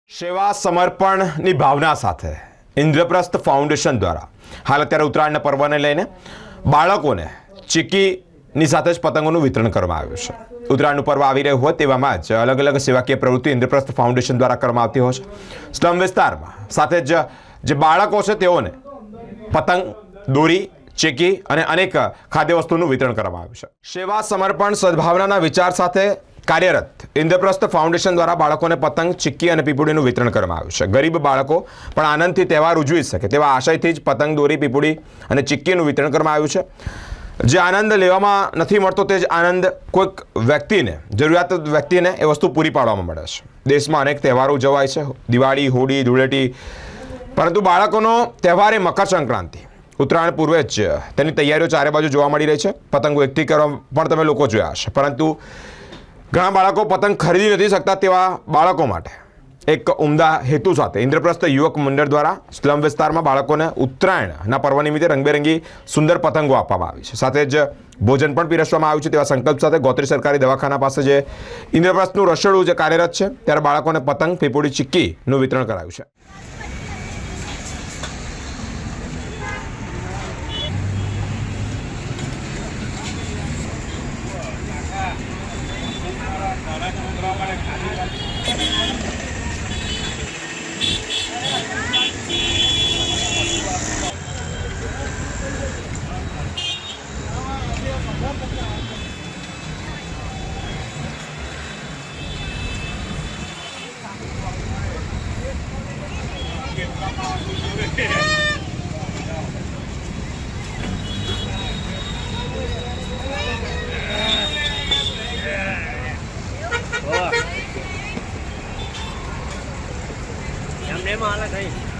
સેવા સમર્પણની ભાવના સાથે ઇન્દ્રપ્રસ્થ ફાઉન્ડેશન દ્વારા હાલ અત્યારે ઉત્તરાયણના પર્વને લઈને બાળકોને ચીક્કીની સાથે જ પતંગોનું વિતરણ કરવામાં આવ્યું છે. ઉત્તરાયણનું પર્વ આવી રહ્યું હોય તેવામાં જ અલગ અલગ સેવાકીય પ્રવૃત્તિ ઇન્દ્રપ્રસ્થ ફાઉન્ડેશન દ્વારા કરવામાં આવતી હોય છે. સ્લમ વિસ્તારમાં સાથે જ જે બાળકો છે તેઓને પતંગ, દોરી, ચીક્કી અને અનેક ખાદ્ય વસ્તુનું વિતરણ કરવામાં આવ્યું છે. સેવા સમર્પણ સદભાવનાના વિચાર સાથે કાર્યરત ઇન્દ્રપ્રસ્થ ફાઉન્ડેશન દ્વારા બાળકોને પતંગ, ચીક્કી અને પીપુડીનું વિતરણ કરવામાં આવ્યું છે. ગરીબ બાળકો પણ આનંદથી તહેવાર ઉજવી શકે તેવા આશયથી જ પતંગ, દોરી, પીપુડી અને ચીક્કીનું વિતરણ કરવામાં આવ્યું છે. જે આનંદ લેવામાં નથી મળતો તે જ આનંદ કોઈક વ્યક્તિને, જરૂરિયાત વ્યક્તિને એ વસ્તુ પૂરી પાડવામાં મળે છે. દેશમાં અનેક તહેવારો ઉજવાય છે, દિવાળી, હોળી, ધૂળેટી, પરંતુ બાળકોનો તહેવાર એ મકર સંક્રાંતિ. ઉત્તરાયણ પૂર્વે જ તેની તૈયારીઓ ચારે બાજુ જોવા મળી રહી છે. પતંગો એકઠી કરવા પણ તમે લોકો જોયા હશે, પરંતુ ઘણા બાળકો પતંગ ખરીદી નથી શકતા તેવા બાળકો માટે એક ઉમદા હેતુ સાથે ઇન્દ્રપ્રસ્થ યુવક મંડળ દ્વારા સ્લમ વિસ્તારમાં બાળકોને ઉત્તરાયણના પર્વ નિમિત્તે રંગબેરંગી સુંદર પતંગો આપવામાં આવી છે. સાથે જ ભોજન પણ પીરસવામાં આવ્યું છે. તેવા સંકલ્પ સાથે ગોત્રી સરકારી દવાખાના પાસે જે ઇન્દ્રપ્રસ્થનું રસોડું જે કાર્યરત છે ત્યારે બાળકોને પતંગ, પીપુડી, ચીક્કીનું વિતરણ કરાયું છે. એમને એમાં હાલત થઈ